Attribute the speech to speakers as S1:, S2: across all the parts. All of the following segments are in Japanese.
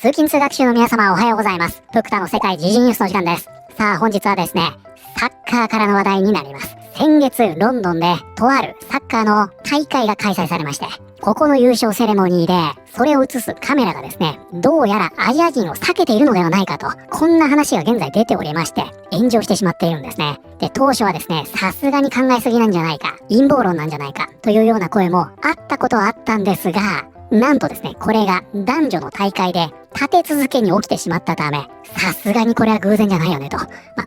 S1: 通勤通学中の皆様おはようございます。福田の世界時事ニュースの時間です。さあ本日はですね、サッカーからの話題になります。先月ロンドンでとあるサッカーの大会が開催されまして、ここの優勝セレモニーでそれを映すカメラがですね、どうやらアジア人を避けているのではないかと、こんな話が現在出ておりまして、炎上してしまっているんですね。で、当初はですね、さすがに考えすぎなんじゃないか、陰謀論なんじゃないかというような声もあったことはあったんですが、なんとですね、これが男女の大会で立て続けに起きてしまったため、さすがにこれは偶然じゃないよねと、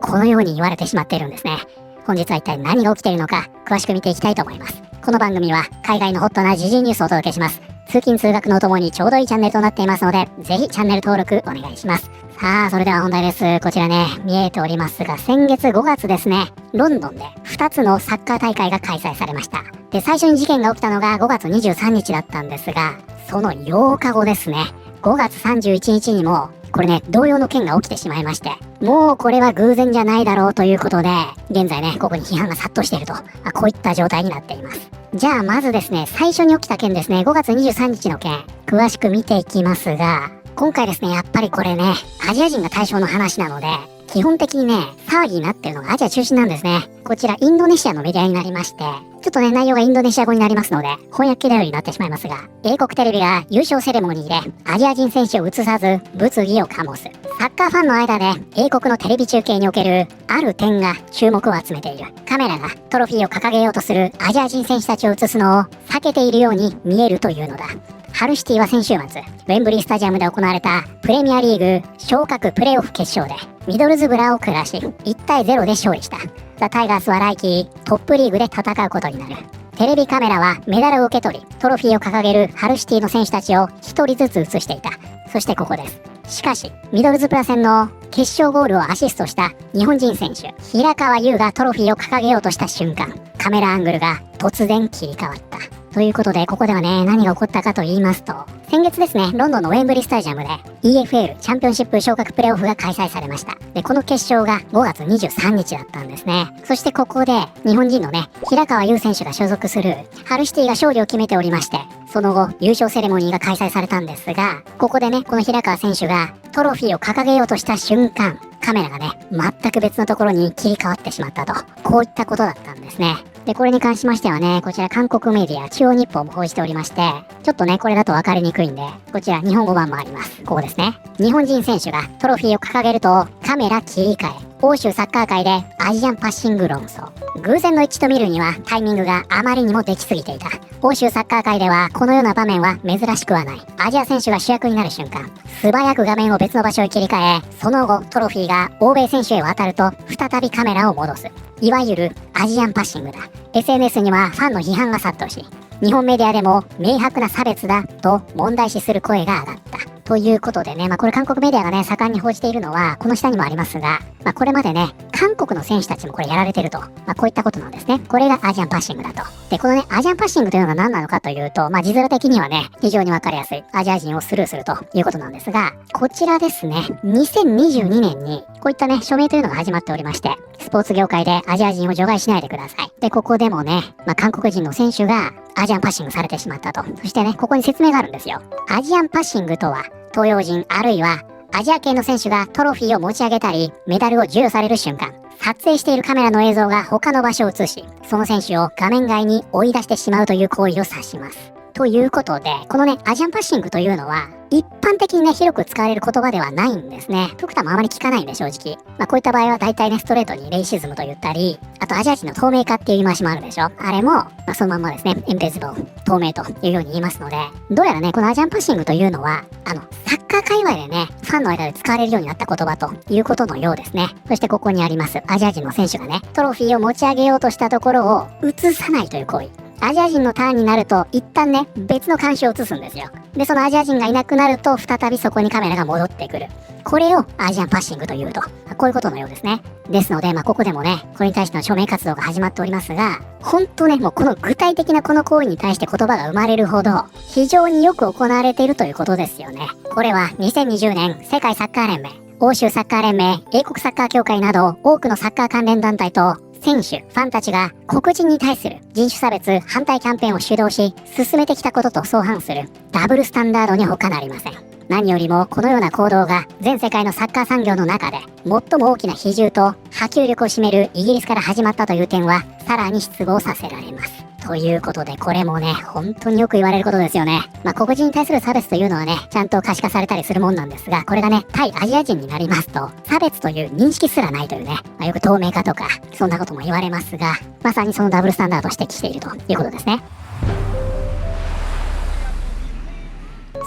S1: このように言われてしまっているんですね。本日は一体何が起きているのか、詳しく見ていきたいと思います。この番組は海外のホットな時事ニュースをお届けします。通勤通学のともにちょうどいいチャンネルとなっていますので、ぜひチャンネル登録お願いします。さあ、それでは本題です。こちらね、見えておりますが、先月5月ですね、ロンドンで2つのサッカー大会が開催されました。で、最初に事件が起きたのが5月23日だったんですが、その8日後ですね、5月31日にも、これね、同様の件が起きてしまいまして、もうこれは偶然じゃないだろうということで、現在ね、ここに批判が殺到していると、こういった状態になっています。じゃあまずですね、最初に起きた件ですね、5月23日の件、詳しく見ていきますが、今回ですね、やっぱりこれね、アジア人が対象の話なので、基本的にね、騒ぎになってるのがアジア中心なんですね。こちらインドネシアのメディアになりまして、ちょっとね、内容がインドネシア語になりますので、翻訳系頼りになってしまいますが、英国テレビが優勝セレモニーでアジア人選手を映さず物議を醸す。サッカーファンの間で英国のテレビ中継におけるある点が注目を集めている。カメラがトロフィーを掲げようとするアジア人選手たちを映すのを避けているように見えるというのだ。ハルシティは先週末、ウェンブリースタジアムで行われたプレミアリーグ昇格プレーオフ決勝でミドルズブラを下し1対0で勝利した。ザ・タイガースは来季トップリーグで戦うことになる。テレビカメラはメダルを受け取り、トロフィーを掲げるハルシティの選手たちを1人ずつ映していた。そしてここです。しかし、ミドルズブラ戦の決勝ゴールをアシストした日本人選手、平川優がトロフィーを掲げようとした瞬間、カメラアングルが突然切り替わった。ということで、ここではね、何が起こったかと言いますと、先月ですね、ロンドンのウェンブリースタジアムで EFL チャンピオンシップ昇格プレーオフが開催されました。で、この決勝が5月23日だったんですね。そしてここで、日本人のね、平川優選手が所属するハルシティが勝利を決めておりまして、その後、優勝セレモニーが開催されたんですが、ここでね、この平川選手がトロフィーを掲げようとした瞬間、カメラがね、全く別のところに切り替わってしまったと。こういったことだったんですね。で、これに関しましてはね、こちら韓国メディア、中央日報も報じておりまして、ちょっとね、これだと分かりにくいんで、こちら日本語版もあります。ここですね。日本人選手がトロフィーを掲げると、カメラ切り替え。欧州サッカー界でアジアンパッシング論争。偶然の一致と見るにはタイミングがあまりにもできすぎていた。欧州サッカー界ではこのような場面は珍しくはない。アジア選手が主役になる瞬間、素早く画面を別の場所へ切り替え、その後トロフィーが欧米選手へ渡ると再びカメラを戻す。いわゆるアジアンパッシングだ。SNS にはファンの批判が殺到し、日本メディアでも明白な差別だと問題視する声が上がった。ということでね、これ韓国メディアがね、盛んに報じているのは、この下にもありますが、これまでね、韓国の選手たちもこれやられてると。こういったことなんですね。これがアジアンパッシングだと。で、このね、アジアンパッシングというのが何なのかというと、字面的にはね、非常にわかりやすい。アジア人をスルーするということなんですが、こちらですね、2022年に、こういったね、署名というのが始まっておりまして、スポーツ業界でアジア人を除外しないでください。で、ここでもね、韓国人の選手がアジアンパッシングされてしまったと。そしてね、ここに説明があるんですよ。アジアンパッシングとは、東洋人あるいはアジア系の選手がトロフィーを持ち上げたりメダルを授与される瞬間、撮影しているカメラの映像が他の場所を映し、その選手を画面外に追い出してしまうという行為を指します。ということで、このね、アジアンパッシングというのは、一般的にね、広く使われる言葉ではないんですね。福田もあまり聞かないんで、正直。こういった場合は大体ね、ストレートにレイシズムと言ったり、あとアジア人の透明化っていう言い回しもあるでしょ。あれも、そのまんまですね、インビジブル、透明というように言いますので、どうやらね、このアジアンパッシングというのは、サッカー界隈でね、ファンの間で使われるようになった言葉ということのようですね。そしてここにあります、アジア人の選手がね、トロフィーを持ち上げようとしたところを映さないという行為。アジア人のターンになると、一旦ね、別の監視を映すんですよ。で、そのアジア人がいなくなると、再びそこにカメラが戻ってくる。これをアジアンパッシングというと、こういうことのようですね。ですので、ここでもね、これに対しての署名活動が始まっておりますが、本当ね、もうこの具体的なこの行為に対して言葉が生まれるほど、非常によく行われているということですよね。これは2020年世界サッカー連盟、欧州サッカー連盟、英国サッカー協会など多くのサッカー関連団体と選手、ファンたちが黒人に対する人種差別反対キャンペーンを主導し、進めてきたことと相反するダブルスタンダードに他なりません。何よりもこのような行動が全世界のサッカー産業の中で最も大きな比重と波及力を占めるイギリスから始まったという点はさらに失望させられます。ということで、これもね、本当によく言われることですよね。黒人に対する差別というのはね、ちゃんと可視化されたりするもんなんですが、これがね、対アジア人になりますと、差別という認識すらないというね、よく透明化とか、そんなことも言われますが、まさにそのダブルスタンダードを指摘しているということですね。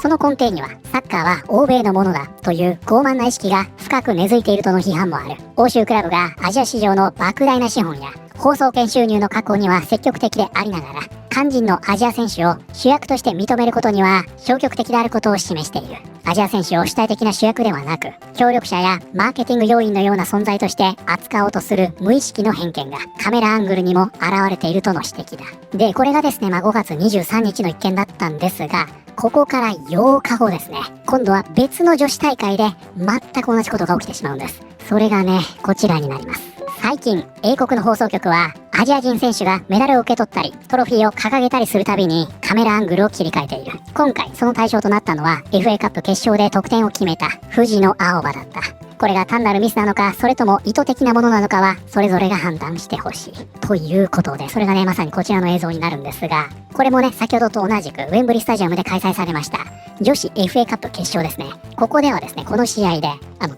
S1: その根底には、サッカーは欧米のものだという傲慢な意識が深く根付いているとの批判もある。欧州クラブがアジア市場の莫大な資本や放送権収入の確保には積極的でありながら、肝心のアジア選手を主役として認めることには消極的であることを示している。アジア選手を主体的な主役ではなく、協力者やマーケティング要員のような存在として扱おうとする無意識の偏見がカメラアングルにも現れているとの指摘だ。で、これがですね、5月23日の一件だったんですが、ここから8日後ですね、今度は別の女子大会で全く同じことが起きてしまうんです。それがね、こちらになります。最近、英国の放送局はアジア人選手がメダルを受け取ったりトロフィーを掲げたりするたびにカメラアングルを切り替えている。今回その対象となったのは FA カップ決勝で得点を決めた藤野あおばだった。これが単なるミスなのか、それとも意図的なものなのかはそれぞれが判断してほしいということで、それがね、まさにこちらの映像になるんですが、これもね、先ほどと同じくウェンブリースタジアムで開催されました女子 FA カップ決勝ですね。ここではですね、この試合で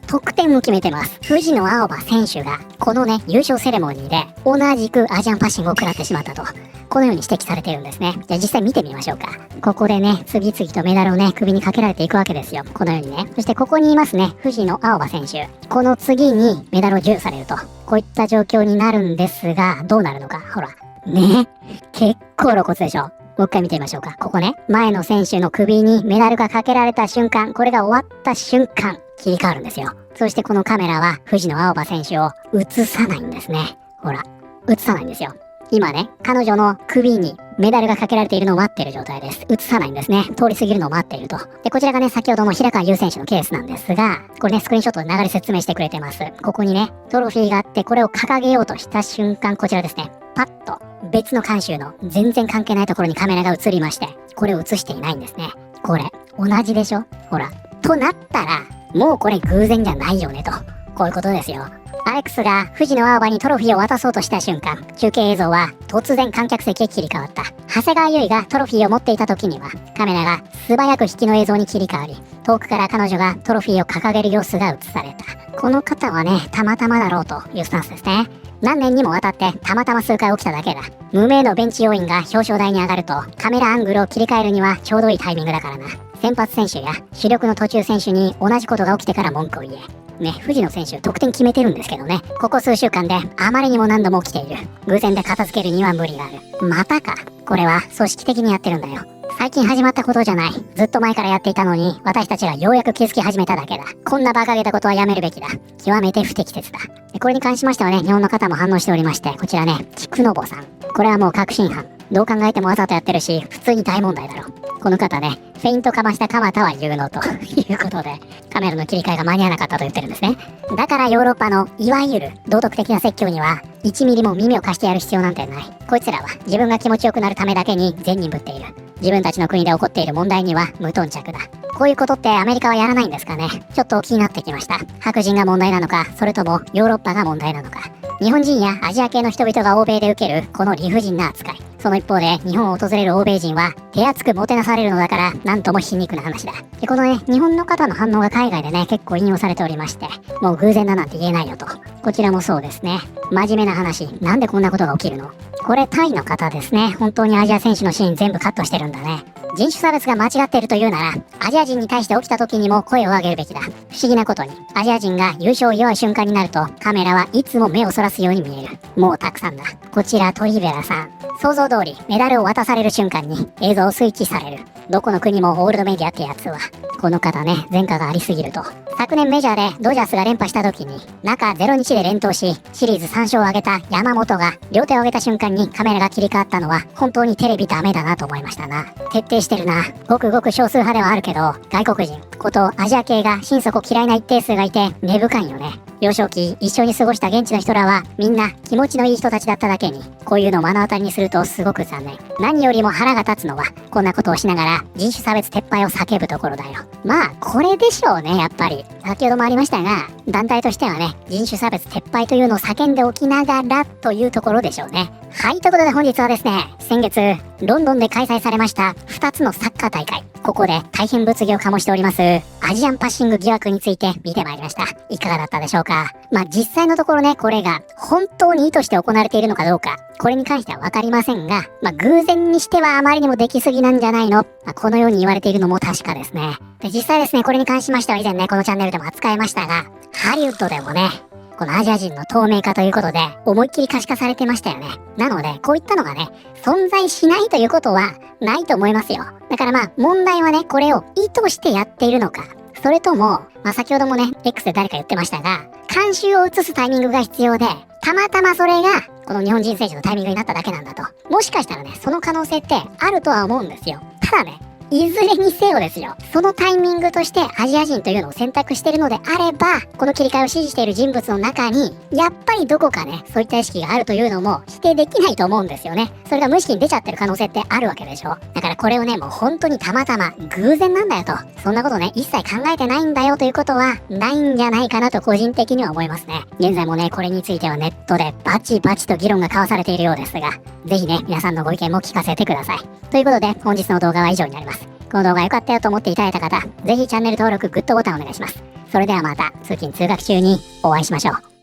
S1: 得点を決めてます。藤野あおば選手がこのね、優勝セレモニーで同じくアジアンパッシングを食らってしまったと、このように指摘されているんですね。じゃあ実際見てみましょうか。ここでね、次々とメダルをね、首にかけられていくわけですよ。このようにね。そしてここにいますね、藤野あおば選手。この次にメダルを授与されると。こういった状況になるんですが、どうなるのか。ほら。ね。結構露骨でしょ。もう一回見てみましょうか。ここね、前の選手の首にメダルがかけられた瞬間、これが終わった瞬間、切り替わるんですよ。そしてこのカメラは藤野あおば選手を映さないんですね。ほら、映さないんですよ。今ね、彼女の首にメダルがかけられているのを待っている状態です。映さないんですね。通り過ぎるのを待っていると。で、こちらがね、先ほどの平川優選手のケースなんですが、これね、スクリーンショットで流れ説明してくれてます。ここにね、トロフィーがあって、これを掲げようとした瞬間、こちらですね。パッと別の観衆の全然関係ないところにカメラが映りまして、これを映していないんですね。これ、同じでしょ？ほら。となったら、もうこれ偶然じゃないよねと。こういうことですよ。アレックスが藤野あおばにトロフィーを渡そうとした瞬間、中継映像は突然観客席へ切り替わった。長谷川唯がトロフィーを持っていた時には、カメラが素早く引きの映像に切り替わり、遠くから彼女がトロフィーを掲げる様子が映された。この方はね、たまたまだろうというスタンスですね。何年にもわたってたまたま数回起きただけだ。無名のベンチ要員が表彰台に上がると、カメラアングルを切り替えるにはちょうどいいタイミングだからな。先発選手や主力の途中選手に同じことが起きてから文句を言え。ね、藤野選手得点決めてるんですけどね、ここ数週間であまりにも何度も起きている。偶然で片付けるには無理がある。またか。これは組織的にやってるんだよ。最近始まったことじゃない。ずっと前からやっていたのに、私たちがようやく気づき始めただけだ。こんな馬鹿げたことはやめるべきだ。極めて不適切だ。これに関しましてはね、日本の方も反応しておりまして、こちらね、菊信さん。これはもう確信犯。どう考えてもわざとやってるし、普通に大問題だろ。この方ね、フェイントかました蒲田は有能ということで、カメラの切り替えが間に合わなかったと言ってるんですね。だからヨーロッパのいわゆる道徳的な説教には、1ミリも耳を貸してやる必要なんてない。こいつらは自分が気持ちよくなるためだけに善人ぶっている。自分たちの国で起こっている問題には無頓着だ。こういうことってアメリカはやらないんですかね。ちょっと気になってきました。白人が問題なのか、それともヨーロッパが問題なのか。日本人やアジア系の人々が欧米で受けるこの理不尽な扱い。その一方で日本を訪れる欧米人は手厚くもてなされるのだから、なんとも皮肉な話だ。で、このね、日本の方の反応が海外でね、結構引用されておりまして、もう偶然だなんて言えないよと。こちらもそうですね。真面目な話、なんでこんなことが起きるの？これタイの方ですね。本当にアジア選手のシーン全部カットしてるんだね。人種差別が間違っているというなら、アジア人に対して起きた時にも声を上げるべきだ。不思議なことに、アジア人が優勝を祝う瞬間になると、カメラはいつも目をそらすように見える。もうたくさんだ。こちらトリベラさん。想像通り、メダルを渡される瞬間に映像をスイッチされる。どこの国もオールドメディアってやつは。この方ね、前科がありすぎると。昨年メジャーでドジャースが連覇した時に、中0日で連投し、シリーズ3勝を挙げた山本が両手を上げた瞬間にカメラが切り替わったのは、本当にテレビダメだなと思いましたな。徹底してるな。ごくごく少数派ではあるけど、外国人、ことアジア系が心底嫌いな一定数がいて、根深いよね。幼少期一緒に過ごした現地の人らはみんな気持ちのいい人たちだっただけに、こういうのを目の当たりにするとすごく残念。何よりも腹が立つのは、こんなことをしながら人種差別撤廃を叫ぶところだよ。まあこれでしょうね、やっぱり。先ほどもありましたが、団体としてはね、人種差別撤廃というのを叫んでおきながらというところでしょうね。はい、ということで本日はですね、先月ロンドンで開催されました2つのサッカー大会、ここで大変物議を醸しておりますアジアンパッシング疑惑について見てまいりました。いかがだったでしょうか。まあ実際のところね、これが本当に意図して行われているのかどうか、これに関してはわかりませんが、まあ偶然にしてはあまりにもできすぎなんじゃないの、このように言われているのも確かですね。で、実際ですね、これに関しましては以前ね、このチャンネルでも扱いましたが、ハリウッドでもね、このアジア人の透明化ということで思いっきり可視化されてましたよね。なのでこういったのがね、存在しないということはないと思いますよ。だからまあ問題はね、これを意図してやっているのか、それとも先ほどもね X で誰か言ってましたが、慣習を移すタイミングが必要で、たまたまそれがこの日本人選手のタイミングになっただけなんだと。もしかしたらね、その可能性ってあるとは思うんですよ。ただね、いずれにせよですよ、そのタイミングとしてアジア人というのを選択しているのであれば、この切り替えを支持している人物の中にやっぱりどこかね、そういった意識があるというのも否定できないと思うんですよね。それが無意識に出ちゃってる可能性ってあるわけでしょ。だからこれをね、もう本当にたまたま偶然なんだよと、そんなことね一切考えてないんだよということはないんじゃないかなと個人的には思いますね。現在もね、これについてはネットでバチバチと議論が交わされているようですが、ぜひね、皆さんのご意見も聞かせてください。ということで本日の動画は以上になります。この動画良かったよと思っていただいた方、ぜひチャンネル登録、グッドボタンお願いします。それではまた通勤通学中にお会いしましょう。